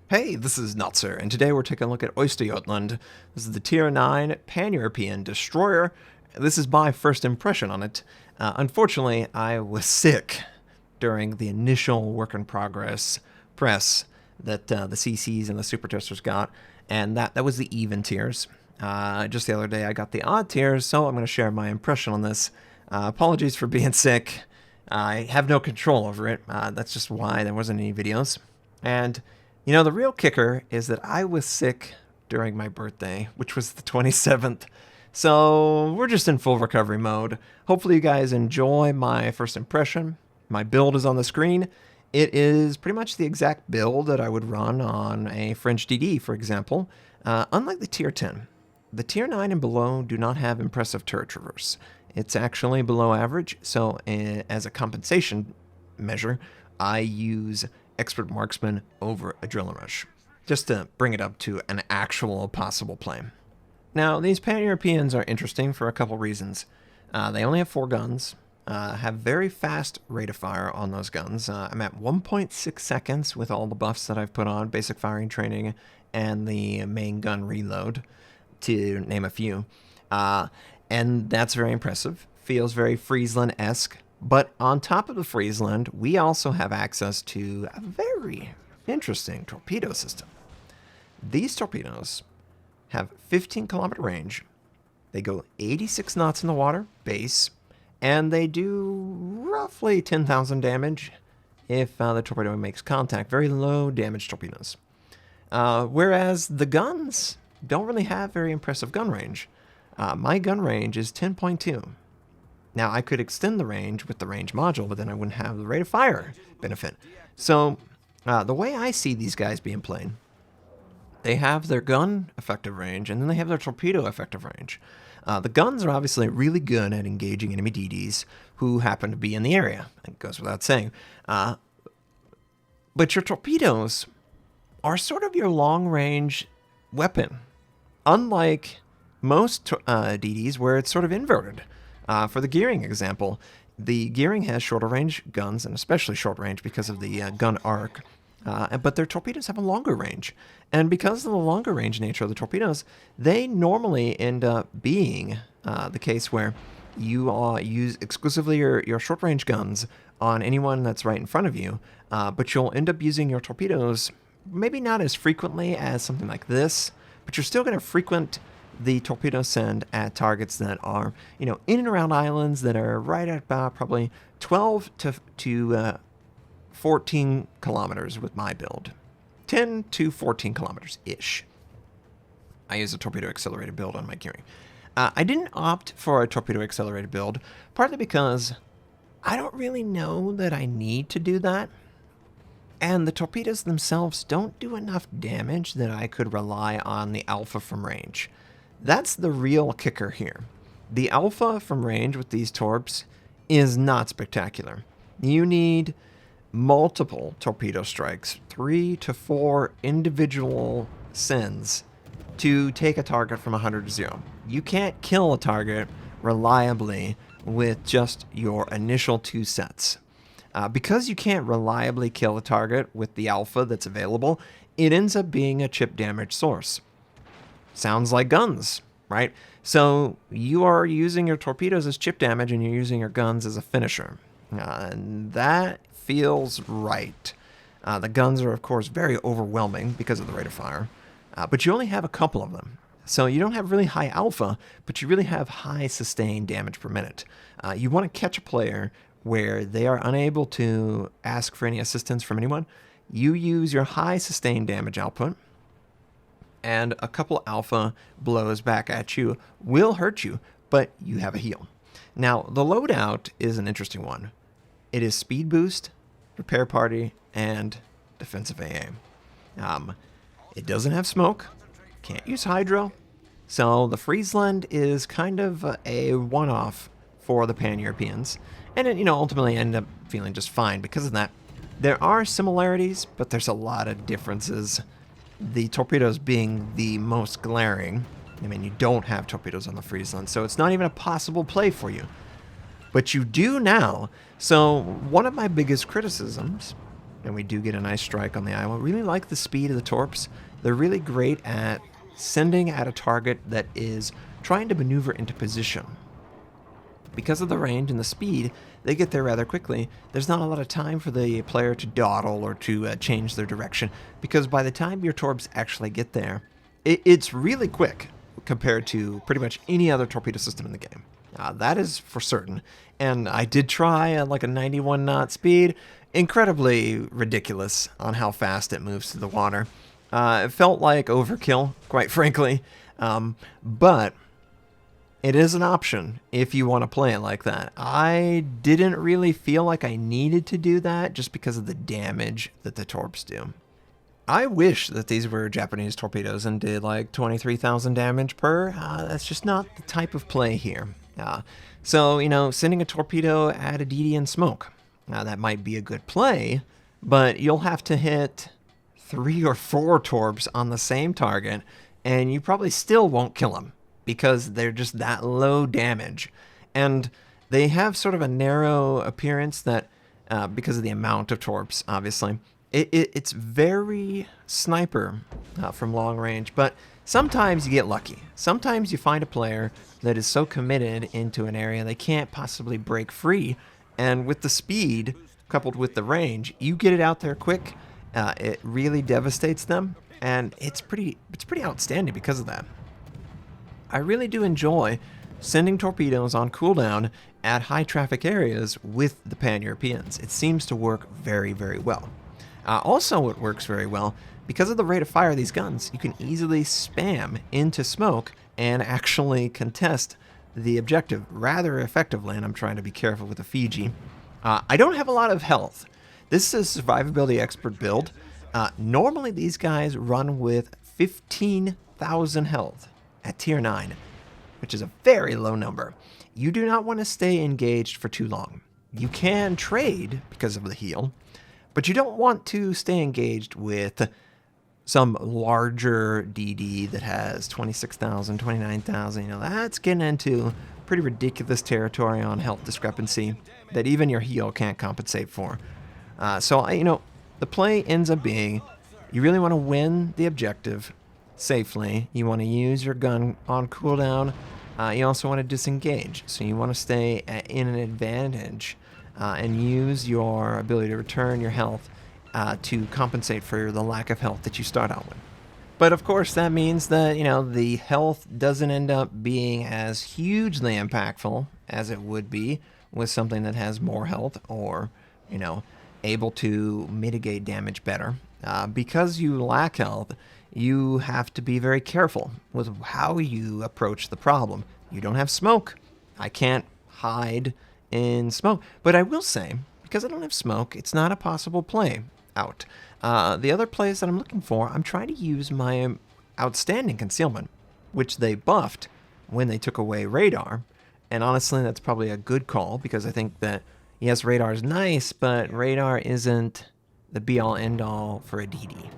Hey, this is Notser, and today we're taking a look at Ostergotland. This is the Tier 9 Pan-European destroyer. This is my first impression on it. Unfortunately, I was sick during the initial work-in-progress press that the CCs and the Super Testers got, and that was the even tiers. Just the other day I got the odd tiers, so I'm going to share my impression on this. Apologies for being sick. I have no control over it. That's just why there wasn't any videos. And you know, the real kicker is that I was sick during my birthday, which was the 27th. So we're just in full recovery mode. Hopefully you guys enjoy my first impression. My build is on the screen. It is pretty much the exact build that I would run on a French DD, for example. Unlike the Tier 10, the Tier 9 and below do not have impressive turret traverse. It's actually below average, so as a compensation measure, I use expert marksman over adrenaline rush, just to bring it up to an actual possible play. Now, these Pan-Europeans are interesting for a couple reasons. They only have 4 guns, have very fast rate of fire on those guns. I'm at 1.6 seconds with all the buffs that I've put on, basic firing training, and the main gun reload, to name a few. And that's very impressive. Feels very Friesland-esque. But on top of the Friesland, we also have access to a very interesting torpedo system. These torpedoes have 15-kilometer range. They go 86 knots in the water, base, and they do roughly 10,000 damage if the torpedo makes contact. Very low damage torpedoes. Whereas the guns don't really have very impressive gun range. My gun range is 10.2. Now, I could extend the range with the range module, but then I wouldn't have the rate of fire benefit. So, the way I see these guys being played, they have their gun effective range, and then they have their torpedo effective range. The guns are obviously really good at engaging enemy DDs who happen to be in the area. It goes without saying. But your torpedoes are sort of your long-range weapon, unlike most DDs where it's sort of inverted. For the gearing example, the gearing has shorter range guns, and especially short range because of the gun arc, but their torpedoes have a longer range. And because of the longer range nature of the torpedoes, they normally end up being the case where you use exclusively your short range guns on anyone that's right in front of you, but you'll end up using your torpedoes maybe not as frequently as something like this, but you're still going to frequent the torpedo send at targets that are, in and around islands that are right at about probably 12 to 14 kilometers with my build. 10 to 14 kilometers-ish. I use a torpedo accelerated build on my gearing. I didn't opt for a torpedo accelerated build, partly because I don't really know that I need to do that. And the torpedoes themselves don't do enough damage that I could rely on the alpha from range. That's the real kicker here. The alpha from range with these torps is not spectacular. You need multiple torpedo strikes, 3 to 4 individual sends to take a target from 100 to 0. You can't kill a target reliably with just your initial 2 sets. Because you can't reliably kill a target with the alpha that's available, it ends up being a chip damage source. Sounds like guns, right? So you are using your torpedoes as chip damage and you're using your guns as a finisher. And that feels right. The guns are, of course, very overwhelming because of the rate of fire, but you only have a couple of them. So you don't have really high alpha, but you really have high sustained damage per minute. You want to catch a player where they are unable to ask for any assistance from anyone. You use your high sustained damage output, and a couple alpha blows back at you will hurt you, but you have a heal. Now, the loadout is an interesting one. It is speed boost, repair party, and defensive AA. It doesn't have smoke, can't use hydro, so the Friesland is kind of a one-off for the Pan-Europeans, and it, ultimately ended up feeling just fine because of that. There are similarities, but there's a lot of differences. The torpedoes being the most glaring. I mean, you don't have torpedoes on the Friesland, so it's not even a possible play for you. But you do now. So one of my biggest criticisms and we do get a nice strike on the Iowa. Really like the speed of the torps. They're really great at sending at a target that is trying to maneuver into position. Because of the range and the speed, they get there rather quickly. There's not a lot of time for the player to dawdle or to change their direction, because by the time your torps actually get there, it's really quick compared to pretty much any other torpedo system in the game. That is for certain. And I did try at like a 91 knot speed. Incredibly ridiculous on how fast it moves through the water. It felt like overkill, quite frankly. But it is an option if you want to play it like that. I didn't really feel like I needed to do that just because of the damage that the torps do. I wish that these were Japanese torpedoes and did like 23,000 damage per. That's just not the type of play here. So, you know, sending a torpedo at a DD in smoke, that might be a good play, but you'll have to hit 3 or 4 torps on the same target, and you probably still won't kill them because they're just that low damage. And they have sort of a narrow appearance that, because of the amount of torps, obviously, it's very sniper from long range, but sometimes you get lucky. Sometimes you find a player that is so committed into an area they can't possibly break free, and with the speed coupled with the range, you get it out there quick. It really devastates them, and it's pretty outstanding because of that. I really do enjoy sending torpedoes on cooldown at high traffic areas with the Pan-Europeans. It seems to work very, very well. Also, it works very well because of the rate of fire of these guns. You can easily spam into smoke and actually contest the objective rather effectively, and I'm trying to be careful with the Fiji. I don't have a lot of health. This is a survivability expert build. Normally these guys run with 15,000 health at tier 9, which is a very low number. You do not want to stay engaged for too long. You can trade because of the heal, but you don't want to stay engaged with some larger DD that has 26,000, 29,000. You know, that's getting into pretty ridiculous territory on health discrepancy that even your heal can't compensate for. So, you know, the play ends up being you really want to win the objective safely. You want to use your gun on cooldown. You also want to disengage. So you want to stay in an advantage and use your ability to return your health to compensate for the lack of health that you start out with. But of course, that means that, you know, the health doesn't end up being as hugely impactful as it would be with something that has more health or, you know, able to mitigate damage better. Because you lack health, you have to be very careful with how you approach the problem. You don't have smoke. I can't hide in smoke. But I will say, because I don't have smoke, it's not a possible play out. The other plays that I'm looking for, I'm trying to use my outstanding concealment, which they buffed when they took away radar. And honestly, that's probably a good call, because I think that, yes, radar is nice, but radar isn't the be-all, end-all for a DD.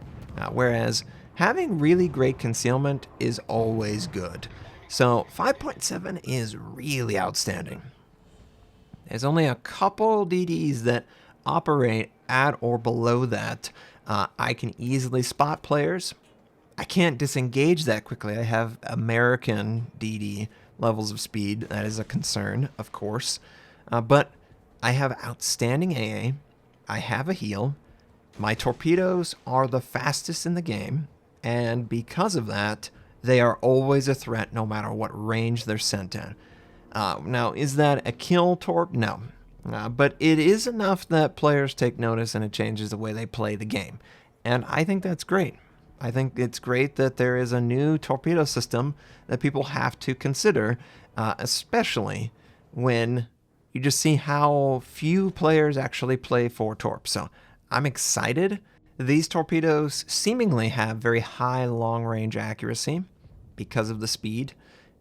Whereas having really great concealment is always good. So 5.7 is really outstanding. There's only a couple DDs that operate at or below that. I can easily spot players. I can't disengage that quickly. I have American DD levels of speed. That is a concern, of course. But I have outstanding AA. I have a heal. My torpedoes are the fastest in the game. And because of that, they are always a threat no matter what range they're sent in. Now, is that a kill torp? No. But it is enough that players take notice and it changes the way they play the game. And I think that's great. I think it's great that there is a new torpedo system that people have to consider, especially when you just see how few players actually play for torps. So I'm excited. These torpedoes seemingly have very high long-range accuracy because of the speed.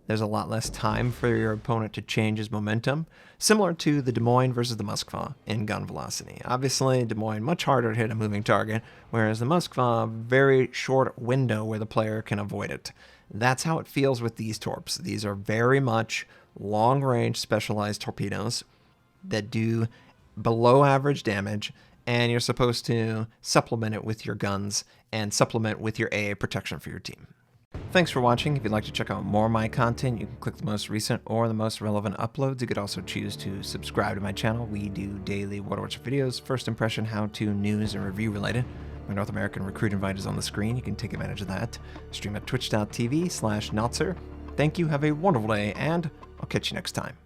There's a lot less time for your opponent to change his momentum, similar to the Des Moines versus the Moskva in gun velocity. Obviously, Des Moines much harder to hit a moving target, whereas the Moskva, very short window where the player can avoid it. That's how it feels with these torps. These are very much long-range specialized torpedoes that do below average damage and you're supposed to supplement it with your guns and supplement with your AA protection for your team. Thanks for watching. If you'd like to check out more of my content, you can click the most recent or the most relevant uploads. You could also choose to subscribe to my channel. We do daily World War II videos, first impression, how-to, news, and review related. My North American recruit invite is on the screen. You can take advantage of that. Stream at twitch.tv/Notser. Thank you, have a wonderful day, and I'll catch you next time.